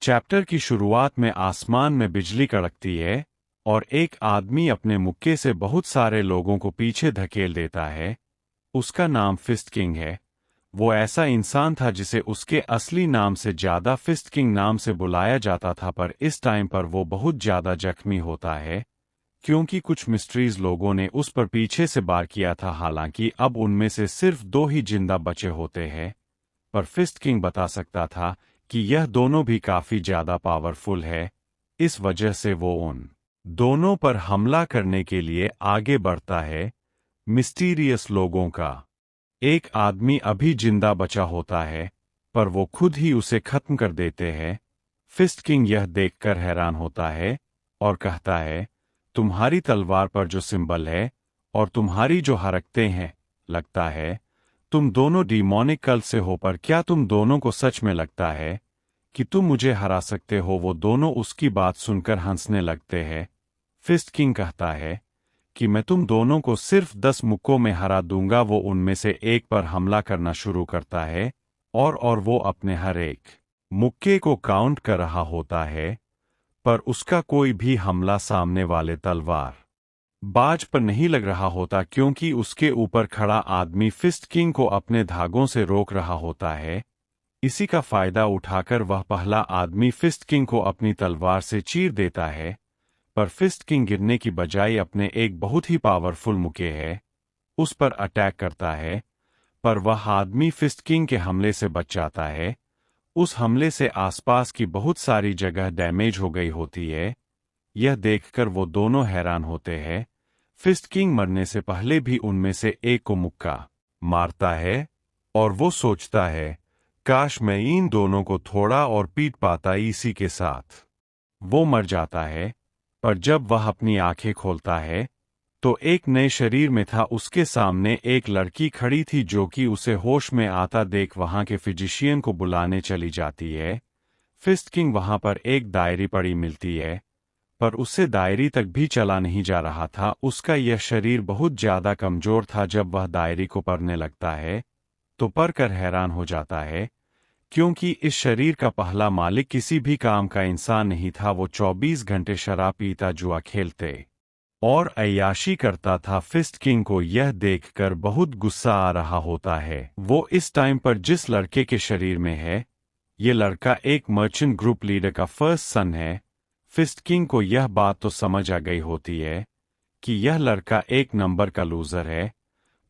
Chapter की शुरुआत में आसमान में बिजली कड़कती है और एक आदमी अपने मुक्के से बहुत सारे लोगों को पीछे धकेल देता है। उसका नाम फिस्ट किंग है। वो ऐसा इंसान था जिसे उसके असली नाम से ज्यादा फिस्ट किंग नाम से बुलाया जाता था, पर इस टाइम पर वो बहुत ज्यादा जख्मी होता है क्योंकि कुछ मिस्ट्रीज लोगों ने उस पर पीछे से वार किया था। हालांकि अब उनमें से सिर्फ 2 ही जिंदा बचे होते हैं, पर फिस्ट किंग बता सकता था कि यह दोनों भी काफी ज्यादा पावरफुल है। इस वजह से वो उन दोनों पर हमला करने के लिए आगे बढ़ता है। मिस्टीरियस लोगों का एक आदमी अभी जिंदा बचा होता है, पर वो खुद ही उसे खत्म कर देते हैं। फिस्ट किंग यह देखकर हैरान होता है और कहता है, तुम्हारी तलवार पर जो सिंबल है और तुम्हारी जो हरकतें हैं, लगता है तुम दोनों डीमोनिक कल से हो, पर क्या तुम दोनों को सच में लगता है कि तुम मुझे हरा सकते हो? वो दोनों उसकी बात सुनकर हंसने लगते हैं। फिस्ट किंग कहता है कि मैं तुम दोनों को सिर्फ 10 मुक्कों में हरा दूंगा। वो उनमें से एक पर हमला करना शुरू करता है और वो अपने हर एक मुक्के को काउंट कर रहा होता है, पर उसका कोई भी हमला सामने वाले तलवार बाज पर नहीं लग रहा होता क्योंकि उसके ऊपर खड़ा आदमी फिस्ट किंग को अपने धागों से रोक रहा होता है। इसी का फायदा उठाकर वह पहला आदमी फिस्ट किंग को अपनी तलवार से चीर देता है, पर फिस्ट किंग गिरने की बजाय अपने एक बहुत ही पावरफुल मुक्के है उस पर अटैक करता है, पर वह आदमी फिस्ट किंग के हमले से बच जाता है। उस हमले से आसपास की बहुत सारी जगह डैमेज हो गई होती है। यह देखकर वो दोनों हैरान होते हैं। फिस्ट किंग मरने से पहले भी उनमें से एक को मुक्का मारता है और वो सोचता है, काश मैं इन दोनों को थोड़ा और पीट पाता। इसी के साथ वो मर जाता है, पर जब वह अपनी आंखें खोलता है तो एक नए शरीर में था। उसके सामने एक लड़की खड़ी थी जो कि उसे होश में आता देख वहां के फिजिशियन को बुलाने चली जाती है। फिस्ट किंग वहां पर एक डायरी पड़ी मिलती है, पर उससे डायरी तक भी चला नहीं जा रहा था। उसका यह शरीर बहुत ज्यादा कमजोर था। जब वह डायरी को पढ़ने लगता है तो पढ़कर हैरान हो जाता है क्योंकि इस शरीर का पहला मालिक किसी भी काम का इंसान नहीं था। वो 24 घंटे शराब पीता, जुआ खेलते और अय्याशी करता था। फिस्ट किंग को यह देखकर बहुत गुस्सा आ रहा होता है। वो इस टाइम पर जिस लड़के के शरीर में है, ये लड़का एक मर्चेंट ग्रुप लीडर का फर्स्ट सन है। फिस्ट किंग को यह बात तो समझ आ गई होती है कि यह लड़का एक नंबर का लूजर है,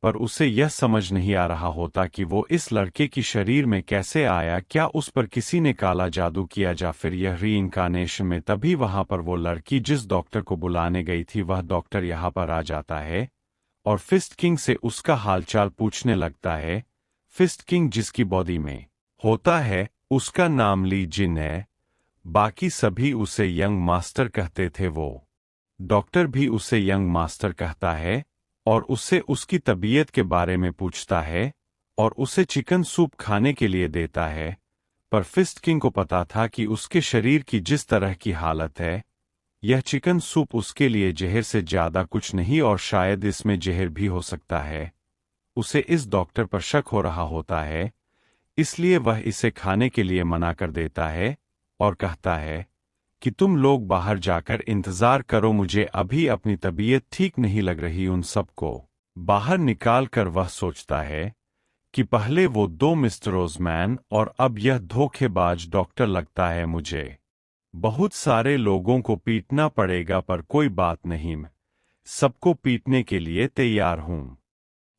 पर उसे यह समझ नहीं आ रहा होता कि वो इस लड़के की शरीर में कैसे आया। क्या उस पर किसी ने काला जादू किया या फिर यह रीइंकार्नेशन में? तभी वहां पर वो लड़की जिस डॉक्टर को बुलाने गई थी, वह डॉक्टर यहां पर आ जाता है और फिस्ट किंग से उसका हालचाल पूछने लगता है। फिस्ट किंग जिसकी बॉडी में होता है उसका नाम ली जिन है। बाकी सभी उसे यंग मास्टर कहते थे। वो डॉक्टर भी उसे यंग मास्टर कहता है और उससे उसकी तबीयत के बारे में पूछता है और उसे चिकन सूप खाने के लिए देता है। पर फिस्ट किंग को पता था कि उसके शरीर की जिस तरह की हालत है, यह चिकन सूप उसके लिए जहर से ज्यादा कुछ नहीं और शायद इसमें जहर भी हो सकता है। उसे इस डॉक्टर पर शक हो रहा होता है, इसलिए वह इसे खाने के लिए मना कर देता है और कहता है कि तुम लोग बाहर जाकर इंतजार करो, मुझे अभी अपनी तबीयत ठीक नहीं लग रही। उन सबको बाहर निकाल कर वह सोचता है कि पहले वो 2 मिस्टर ओजमैन और अब यह धोखेबाज डॉक्टर। लगता है मुझे बहुत सारे लोगों को पीटना पड़ेगा, पर कोई बात नहीं, मैं सबको पीटने के लिए तैयार हूं।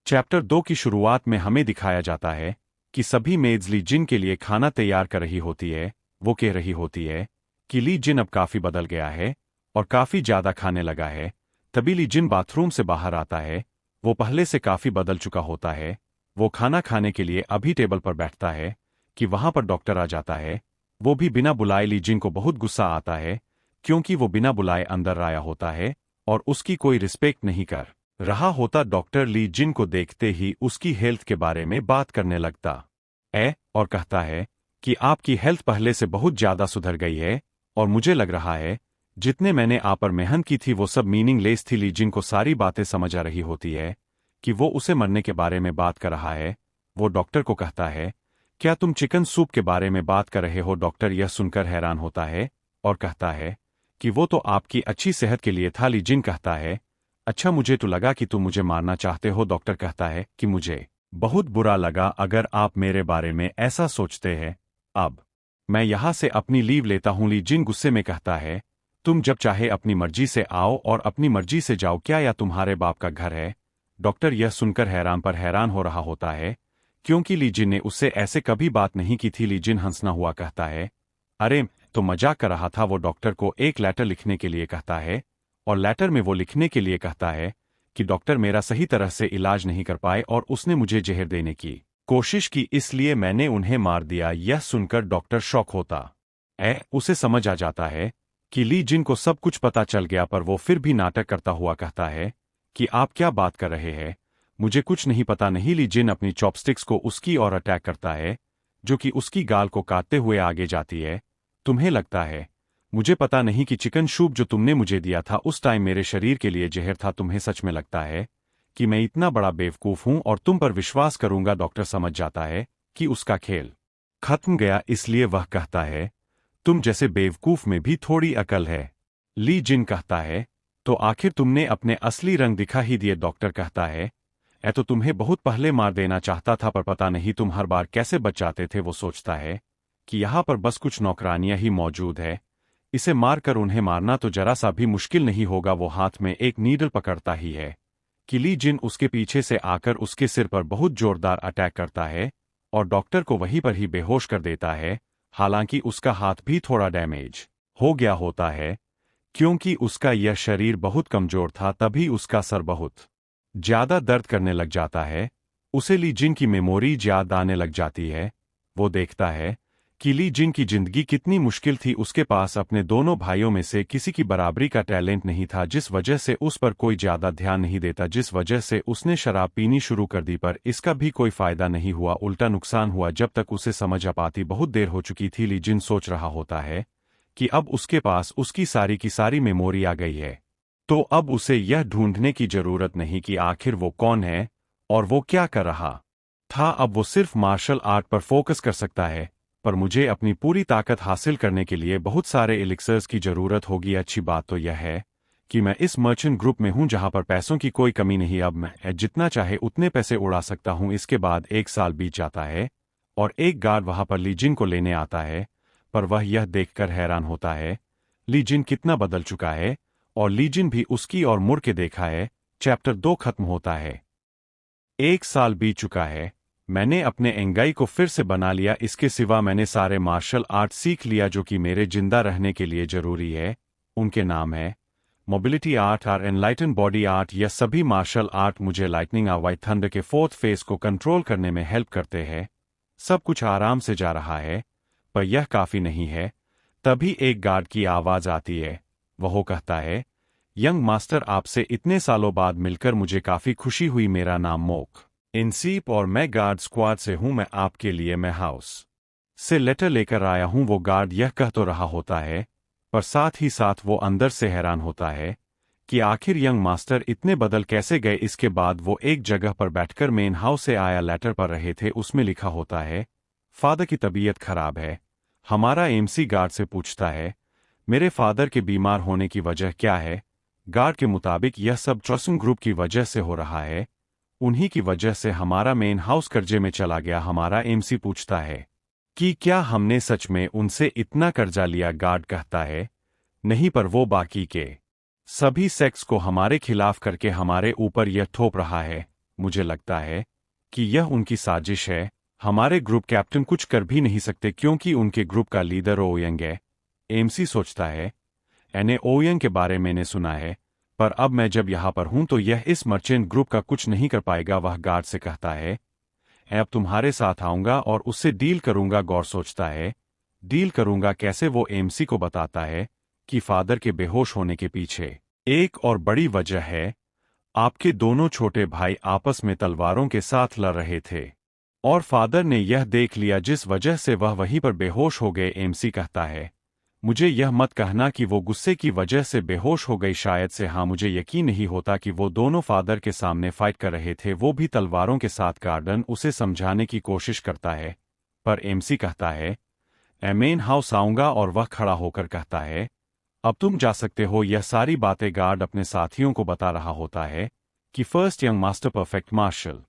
चैप्टर 2 की शुरुआत में हमें दिखाया जाता है कि सभी मेड्स ली जिन के लिए खाना तैयार कर रही होती है। वो कह रही होती है कि ली जिन अब काफी बदल गया है और काफी ज्यादा खाने लगा है। तभी ली जिन बाथरूम से बाहर आता है। वो पहले से काफी बदल चुका होता है। वो खाना खाने के लिए अभी टेबल पर बैठता है कि वहां पर डॉक्टर आ जाता है। वो भी बिना बुलाए ली जिन को बहुत गुस्सा आता है क्योंकि वो बिना बुलाए अंदर आया होता है और उसकी कोई रिस्पेक्ट नहीं कर रहा होता। डॉक्टर ली जिन को देखते ही उसकी हेल्थ के बारे में बात करने लगता है और कहता है कि आपकी हेल्थ पहले से बहुत ज्यादा सुधर गई है और मुझे लग रहा है जितने मैंने आप पर मेहनत की थी वो सब मीनिंगलेस थी। ली जिन को सारी बातें समझ आ रही होती है कि वो उसे मरने के बारे में बात कर रहा है। वो डॉक्टर को कहता है क्या तुम चिकन सूप के बारे में बात कर रहे हो? डॉक्टर यह सुनकर हैरान होता है और कहता है कि वो तो आपकी अच्छी सेहत के लिए था। ली जिन कहता है, अच्छा, मुझे तो लगा कि तुम मुझे मारना चाहते हो। डॉक्टर कहता है कि मुझे बहुत बुरा लगा अगर आप मेरे बारे में ऐसा सोचते हैं। अब मैं यहां से अपनी लीव लेता हूं। ली जिन गुस्से में कहता है, तुम जब चाहे अपनी मर्जी से आओ और अपनी मर्जी से जाओ। क्या यह तुम्हारे बाप का घर है? डॉक्टर यह सुनकर हैरान पर हैरान हो रहा होता है, क्योंकि ली जिन ने उससे ऐसे कभी बात नहीं की थी। ली जिन हंसना हुआ कहता है, अरे तो मजाक कर रहा था। वो डॉक्टर को एक लेटर लिखने के लिए कहता है और लेटर में वो लिखने के लिए कहता है कि डॉक्टर मेरा सही तरह से इलाज नहीं कर पाए और उसने मुझे जहर देने की कोशिश की, इसलिए मैंने उन्हें मार दिया। यह सुनकर डॉक्टर शॉक होता उसे समझ आ जाता है कि ली जिन को सब कुछ पता चल गया, पर वो फिर भी नाटक करता हुआ कहता है कि आप क्या बात कर रहे हैं, मुझे कुछ नहीं पता। नहीं। ली जिन अपनी चॉपस्टिक्स को उसकी ओर अटैक करता है, जो कि उसकी गाल को काटते हुए आगे जाती है। तुम्हें लगता है मुझे पता नहीं कि चिकन सूप जो तुमने मुझे दिया था उस टाइम मेरे शरीर के लिए जहर था? तुम्हें सच में लगता है कि मैं इतना बड़ा बेवकूफ हूं और तुम पर विश्वास करूंगा? डॉक्टर समझ जाता है कि उसका खेल खत्म गया, इसलिए वह कहता है, तुम जैसे बेवकूफ में भी थोड़ी अकल है। ली जिन कहता है, तो आखिर तुमने अपने असली रंग दिखा ही दिए। डॉक्टर कहता है, तो तुम्हें बहुत पहले मार देना चाहता था, पर पता नहीं तुम हर बार कैसे बच जाते थे। वो सोचता है कि यहाँ पर बस कुछ नौकरानियां ही मौजूद है, इसे मारकर उन्हें मारना तो जरा सा भी मुश्किल नहीं होगा। वो हाथ में एक नीडल पकड़ता ही है कि ली जिन उसके पीछे से आकर उसके सिर पर बहुत जोरदार अटैक करता है और डॉक्टर को वहीं पर ही बेहोश कर देता है। हालांकि उसका हाथ भी थोड़ा डैमेज हो गया होता है, क्योंकि उसका यह शरीर बहुत कमजोर था। तभी उसका सर बहुत ज्यादा दर्द करने लग जाता है। उसे ली जिन की मेमोरी याद आने लग जाती है। वो देखता है कि ली जिन की जिंदगी कितनी मुश्किल थी। उसके पास अपने दोनों भाइयों में से किसी की बराबरी का टैलेंट नहीं था, जिस वजह से उस पर कोई ज्यादा ध्यान नहीं देता, जिस वजह से उसने शराब पीनी शुरू कर दी। पर इसका भी कोई फायदा नहीं हुआ, उल्टा नुकसान हुआ। जब तक उसे समझ आ पाती बहुत देर हो चुकी थी। ली जिन सोच रहा होता है कि अब उसके पास उसकी सारी की सारी मेमोरी आ गई है, तो अब उसे यह ढूंढने की जरूरत नहीं कि आखिर वो कौन है और वो क्या कर रहा था। अब वो सिर्फ मार्शल आर्ट पर फोकस कर सकता है। पर मुझे अपनी पूरी ताकत हासिल करने के लिए बहुत सारे एलिक्सर्स की जरूरत होगी। अच्छी बात तो यह है कि मैं इस मर्चेंट ग्रुप में हूं जहां पर पैसों की कोई कमी नहीं। अब मैं जितना चाहे उतने पैसे उड़ा सकता हूं। इसके बाद 1 साल बीत जाता है और एक गार्ड वहां पर ली जिन को लेने आता है, पर वह यह देखकर हैरान होता है ली जिन कितना बदल चुका है और ली जिन भी उसकी ओर मुड़ के देखा है। चैप्टर 2 खत्म होता है। 1 साल बीत चुका है। मैंने अपने एंगाई को फिर से बना लिया। इसके सिवा मैंने सारे मार्शल आर्ट सीख लिया जो कि मेरे जिंदा रहने के लिए जरूरी है। उनके नाम है मोबिलिटी आर्ट और एनलाइटन बॉडी आर्ट। यह सभी मार्शल आर्ट मुझे लाइटनिंग और व्हाइट थंडर के 4th फेज को कंट्रोल करने में हेल्प करते हैं। सब कुछ आराम से जा रहा है, पर यह काफी नहीं है। तभी एक गार्ड की आवाज आती है। वह कहता है, यंग मास्टर, आपसे इतने सालों बाद मिलकर मुझे काफी खुशी हुई। मेरा नाम मोक इंसीप और मैं गार्ड स्क्वाड से हूं। मैं आपके लिए मैं हाउस से लेटर लेकर आया हूं। वो गार्ड यह कह तो रहा होता है, पर साथ ही साथ वो अंदर से हैरान होता है कि आखिर यंग मास्टर इतने बदल कैसे गए। इसके बाद वो एक जगह पर बैठकर मेन हाउस से आया लेटर पढ़ रहे थे। उसमें लिखा होता है, फादर की तबीयत खराब है। हमारा एमसी गार्ड से पूछता है, मेरे फादर के बीमार होने की वजह क्या है? गार्ड के मुताबिक यह सब ट्रस्टिंग ग्रुप की वजह से हो रहा है। उन्हीं की वजह से हमारा मेन हाउस कर्जे में चला गया। हमारा एमसी पूछता है कि क्या हमने सच में उनसे इतना कर्जा लिया? गार्ड कहता है, नहीं, पर वो बाकी के सभी सेक्स को हमारे खिलाफ करके हमारे ऊपर यह थोप रहा है। मुझे लगता है कि यह उनकी साजिश है। हमारे ग्रुप कैप्टन कुछ कर भी नहीं सकते क्योंकि उनके ग्रुप का लीडर ओयंग है। एमसी सोचता है, एने ओयंग के बारे में मैंने सुना है, पर अब मैं जब यहां पर हूं तो यह इस मर्चेंट ग्रुप का कुछ नहीं कर पाएगा। वह गार्ड से कहता है, अब तुम्हारे साथ आऊंगा और उससे डील करूंगा। गौर सोचता है, डील करूंगा कैसे? वो एमसी को बताता है कि फादर के बेहोश होने के पीछे एक और बड़ी वजह है। आपके दोनों छोटे भाई आपस में तलवारों के साथ लड़ रहे थे और फादर ने यह देख लिया, जिस वजह से वह वहीं पर बेहोश हो गए। एमसी कहता है, मुझे यह मत कहना कि वो गुस्से की वजह से बेहोश हो गई। शायद से हाँ, मुझे यकीन नहीं होता कि वो दोनों फादर के सामने फाइट कर रहे थे, वो भी तलवारों के साथ। गार्डन उसे समझाने की कोशिश करता है, पर एमसी कहता है, मेन हाउस आऊंगा, और वह खड़ा होकर कहता है, अब तुम जा सकते हो। यह सारी बातें गार्ड अपने साथियों को बता रहा होता है कि first young master perfect martial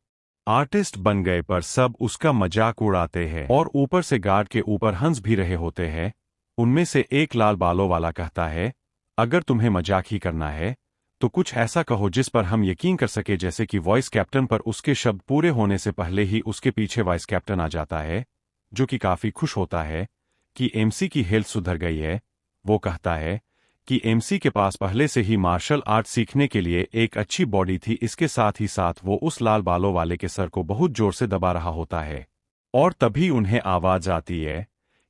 artist बन गए, पर सब उसका मजाक उड़ाते हैं और ऊपर से गार्ड के ऊपर हंस भी रहे होते हैं। उनमें से एक लाल बालों वाला कहता है, अगर तुम्हें मजाक ही करना है तो कुछ ऐसा कहो जिस पर हम यकीन कर सके, जैसे कि वॉइस कैप्टन। पर उसके शब्द पूरे होने से पहले ही उसके पीछे वाइस कैप्टन आ जाता है, जो कि काफी खुश होता है कि एमसी की हेल्थ सुधर गई है। वो कहता है कि एमसी के पास पहले से ही मार्शल आर्ट सीखने के लिए एक अच्छी बॉडी थी। इसके साथ ही साथ वो उस लाल बालों वाले के सर को बहुत जोर से दबा रहा होता है, और तभी उन्हें आवाज आती है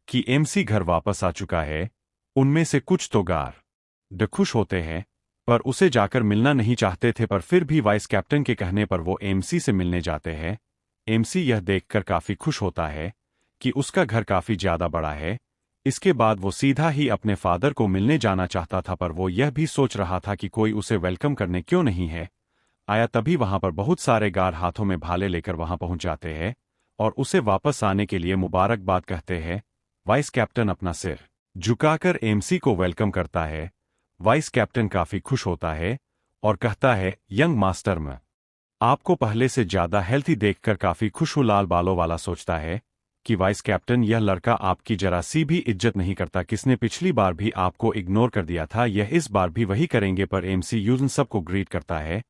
कि एमसी घर वापस आ चुका है। उनमें से कुछ तो गार्ड खुश होते हैं, पर उसे जाकर मिलना नहीं चाहते थे, पर फिर भी वाइस कैप्टन के कहने पर वो एमसी से मिलने जाते हैं। एमसी यह देखकर काफी खुश होता है कि उसका घर काफी ज्यादा बड़ा है। इसके बाद वो सीधा ही अपने फादर को मिलने जाना चाहता था, पर वो यह भी सोच रहा था कि कोई उसे वेलकम करने क्यों नहीं है आया। तभी वहां पर बहुत सारे गार्ड हाथों में भाले लेकर वहां पहुंच जाते हैं और उसे वापस आने के लिए मुबारकबाद कहते हैं। वाइस कैप्टन अपना सिर झुकाकर एमसी को वेलकम करता है। वाइस कैप्टन काफी खुश होता है और कहता है, यंग मास्टर, मैं आपको पहले से ज्यादा हेल्थी देखकर काफी खुश हूं। लाल बालों वाला सोचता है कि वाइस कैप्टन, यह लड़का आपकी जरा सी भी इज्जत नहीं करता। किसने पिछली बार भी आपको इग्नोर कर दिया था, यह इस बार भी वही करेंगे। पर एमसी यूजन सबको ग्रीट करता है।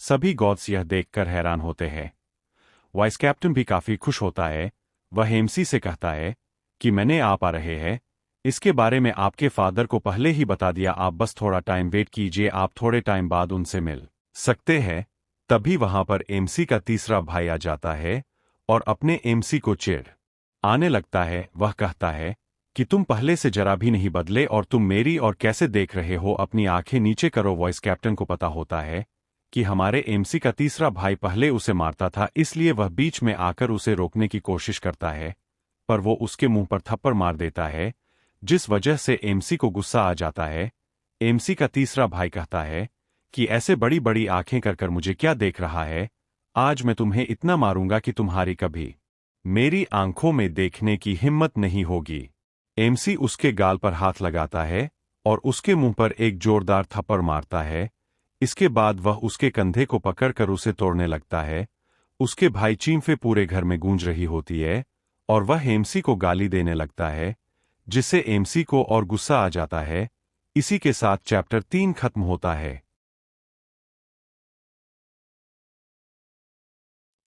सभी गॉड्स यह देखकर हैरान होते हैं। वाइस कैप्टन भी काफी खुश होता है। वह एमसी से कहता है कि मैंने आप आ रहे हैं, इसके बारे में आपके फादर को पहले ही बता दिया। आप बस थोड़ा टाइम वेट कीजिए, आप थोड़े टाइम बाद उनसे मिल सकते हैं। तभी वहां पर एमसी का तीसरा भाई आ जाता है और अपने एमसी को चिढ़ आने लगता है। वह कहता है कि तुम पहले से जरा भी नहीं बदले, और तुम मेरी और कैसे देख रहे हो, अपनी आंखें नीचे करो। वॉइस कैप्टन को पता होता है कि हमारे एमसी का तीसरा भाई पहले उसे मारता था, इसलिए वह बीच में आकर उसे रोकने की कोशिश करता है, पर वो उसके मुंह पर थप्पड़ मार देता है, जिस वजह से एमसी को गुस्सा आ जाता है। एमसी का तीसरा भाई कहता है कि ऐसे बड़ी बड़ी आंखें कर मुझे क्या देख रहा है, आज मैं तुम्हें इतना मारूंगा कि तुम्हारी कभी मेरी आंखों में देखने की हिम्मत नहीं होगी। एमसी उसके गाल पर हाथ लगाता है और उसके मुंह पर एक जोरदार थप्पड़ मारता है। इसके बाद वह उसके कंधे को पकड़कर उसे तोड़ने लगता है। उसके भाई चींफे पूरे घर में गूंज रही होती है और वह एमसी को गाली देने लगता है, जिससे एमसी को और गुस्सा आ जाता है। इसी के साथ चैप्टर 3 खत्म होता है।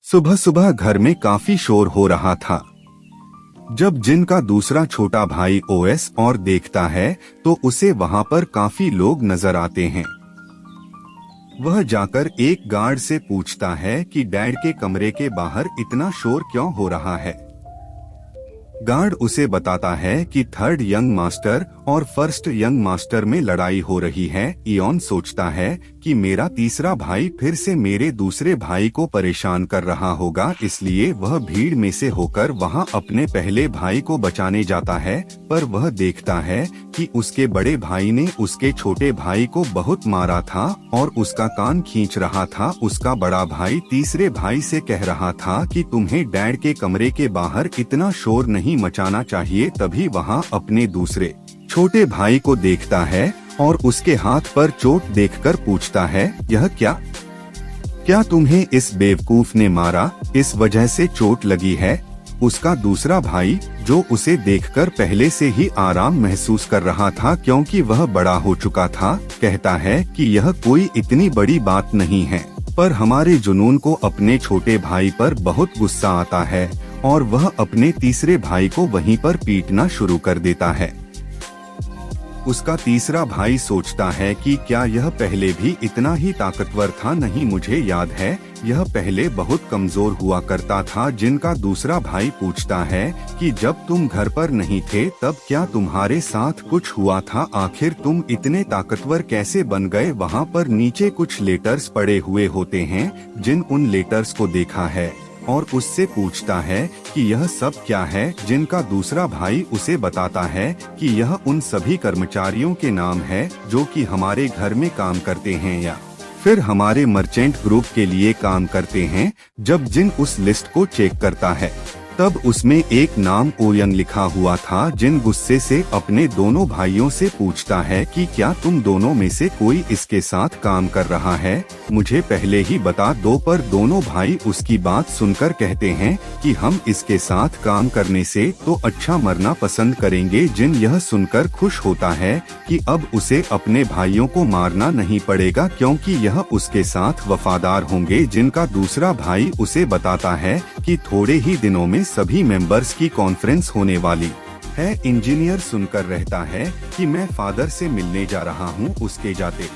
सुबह सुबह घर में काफी शोर हो रहा था। जब जिन का दूसरा छोटा भाई ओएस और देखता है तो उसे वहां पर काफी लोग नजर आते हैं। वह जाकर एक गार्ड से पूछता है कि डैड के कमरे के बाहर इतना शोर क्यों हो रहा है। गार्ड उसे बताता है कि थर्ड यंग मास्टर और फर्स्ट यंग मास्टर में लड़ाई हो रही है। इयॉन सोचता है कि मेरा तीसरा भाई फिर से मेरे दूसरे भाई को परेशान कर रहा होगा, इसलिए वह भीड़ में से होकर वहां अपने पहले भाई को बचाने जाता है। पर वह देखता है कि उसके बड़े भाई ने उसके छोटे भाई को बहुत मारा था और उसका कान खींच रहा था। उसका बड़ा भाई तीसरे भाई से कह रहा था कि तुम्हें डैड के कमरे के बाहर इतना शोर नहीं मचाना चाहिए। तभी वहां अपने दूसरे छोटे भाई को देखता है और उसके हाथ पर चोट देखकर पूछता है, यह क्या तुम्हें इस बेवकूफ ने मारा, इस वजह से चोट लगी है। उसका दूसरा भाई, जो उसे देखकर पहले से ही आराम महसूस कर रहा था क्योंकि वह बड़ा हो चुका था, कहता है कि यह कोई इतनी बड़ी बात नहीं है। पर हमारे जुनून को अपने छोटे भाई पर बहुत गुस्सा आता है और वह अपने तीसरे भाई को वहीं पर पीटना शुरू कर देता है। उसका तीसरा भाई सोचता है कि क्या यह पहले भी इतना ही ताकतवर था। नहीं, मुझे याद है यह पहले बहुत कमजोर हुआ करता था। जिनका दूसरा भाई पूछता है कि जब तुम घर पर नहीं थे तब क्या तुम्हारे साथ कुछ हुआ था, आखिर तुम इतने ताकतवर कैसे बन गए। वहाँ पर नीचे कुछ लेटर्स पड़े हुए होते हैं। जिन उन लेटर्स को देखा है और उससे पूछता है कि यह सब क्या है। जिनका दूसरा भाई उसे बताता है कि यह उन सभी कर्मचारियों के नाम है जो कि हमारे घर में काम करते हैं या फिर हमारे मर्चेंट ग्रुप के लिए काम करते हैं। जब जिन उस लिस्ट को चेक करता है तब उसमें एक नाम ओयंग लिखा हुआ था। जिन गुस्से से अपने दोनों भाइयों से पूछता है कि क्या तुम दोनों में से कोई इसके साथ काम कर रहा है, मुझे पहले ही बता दो। पर दोनों भाई उसकी बात सुनकर कहते हैं कि हम इसके साथ काम करने से तो अच्छा मरना पसंद करेंगे। जिन यह सुनकर खुश होता है कि अब उसे अपने भाइयों को मारना नहीं पड़ेगा क्योंकि यह उसके साथ वफादार होंगे। जिनका दूसरा भाई उसे बताता है कि थोड़े ही दिनों में सभी मेंबर्स की कॉन्फ्रेंस होने वाली है। इंजीनियर सुनकर रहता है कि मैं फादर से मिलने जा रहा हूँ, उसके जाते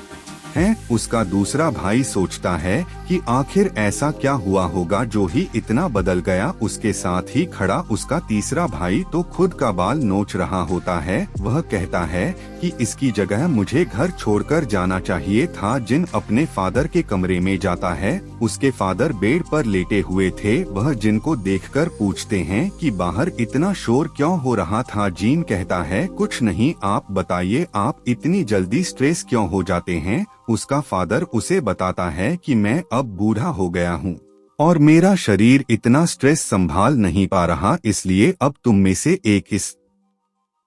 हैं। उसका दूसरा भाई सोचता है कि आखिर ऐसा क्या हुआ होगा जो ही इतना बदल गया। उसके साथ ही खड़ा उसका तीसरा भाई तो खुद का बाल नोच रहा होता है। वह कहता है कि इसकी जगह मुझे घर छोड़कर जाना चाहिए था। जिन अपने फादर के कमरे में जाता है, उसके फादर बेड पर लेटे हुए थे। वह जिन को देखकर पूछते हैं कि बाहर इतना शोर क्यों हो रहा था। जीन कहता है कुछ नहीं, आप बताइए आप इतनी जल्दी स्ट्रेस क्यों हो जाते हैं। उसका फादर उसे बताता है कि मैं अब बूढ़ा हो गया हूँ और मेरा शरीर इतना स्ट्रेस संभाल नहीं पा रहा, इसलिए अब तुम में से एक इस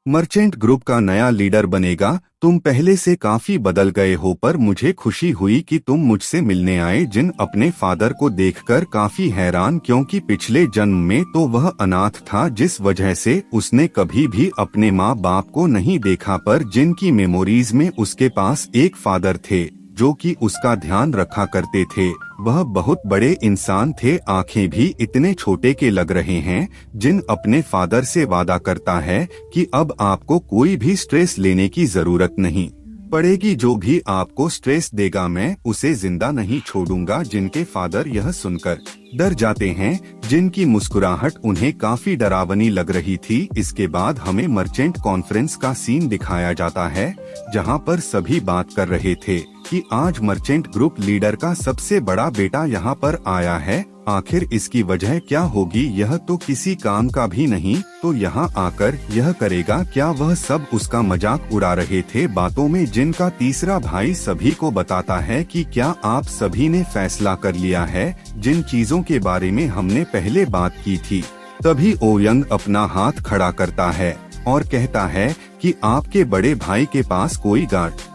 मर्चेंट ग्रुप का नया लीडर बनेगा। तुम पहले से काफी बदल गए हो, पर मुझे खुशी हुई कि तुम मुझसे मिलने आए। जिन अपने फादर को देखकर काफी हैरान, क्योंकि पिछले जन्म में तो वह अनाथ था, जिस वजह से उसने कभी भी अपने माँ बाप को नहीं देखा। पर जिनकी मेमोरीज में उसके पास एक फादर थे जो कि उसका ध्यान रखा करते थे। वह बहुत बड़े इंसान थे, आंखें भी इतने छोटे के लग रहे हैं। जिन अपने फादर से वादा करता है कि अब आपको कोई भी स्ट्रेस लेने की जरूरत नहीं पड़ेगी, जो भी आपको स्ट्रेस देगा मैं उसे जिंदा नहीं छोड़ूंगा। जिनके फादर यह सुनकर डर जाते हैं। जिनकी मुस्कुराहट उन्हें काफी डरावनी लग रही थी। इसके बाद हमें मर्चेंट कॉन्फ्रेंस का सीन दिखाया जाता है, जहां पर सभी बात कर रहे थे कि आज मर्चेंट ग्रुप लीडर का सबसे बड़ा बेटा यहाँ पर आया है। आखिर इसकी वजह क्या होगी, यह तो किसी काम का भी नहीं, तो यहाँ आकर यह करेगा क्या। वह सब उसका मजाक उड़ा रहे थे। बातों में जिनका तीसरा भाई सभी को बताता है कि क्या आप सभी ने फैसला कर लिया है जिन चीजों के बारे में हमने पहले बात की थी। तभी ओयंग अपना हाथ खड़ा करता है और कहता है कि आपके बड़े भाई के पास कोई गार्ड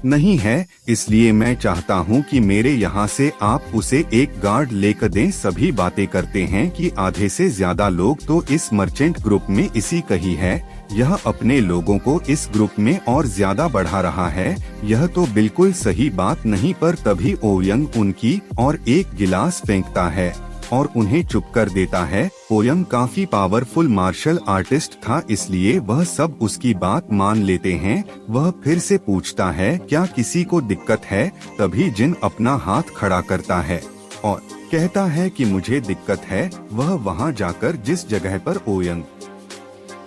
नहीं है, इसलिए मैं चाहता हूं कि मेरे यहां से आप उसे एक गार्ड लेकर दें। सभी बातें करते हैं कि आधे से ज्यादा लोग तो इस मर्चेंट ग्रुप में इसी कही है। यह अपने लोगों को इस ग्रुप में और ज्यादा बढ़ा रहा है। यह तो बिल्कुल सही बात नहीं। पर तभी ओयंग उनकी और एक गिलास फेंकता है और उन्हें चुप कर देता है। ओयंग काफी पावरफुल मार्शल आर्टिस्ट था, इसलिए वह सब उसकी बात मान लेते हैं। वह फिर से पूछता है क्या किसी को दिक्कत है। तभी जिन अपना हाथ खड़ा करता है और कहता है कि मुझे दिक्कत है। वह वहां जाकर जिस जगह पर ओयंग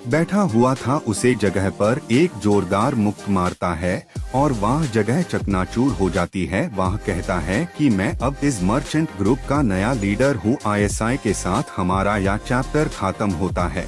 बैठा हुआ था उसे जगह पर एक जोरदार मुक्क मारता है और वह जगह चकनाचूर हो जाती है। वह कहता है कि मैं अब इस मर्चेंट ग्रुप का नया लीडर हूँ। ISI के साथ हमारा यह चैप्टर खत्म होता है।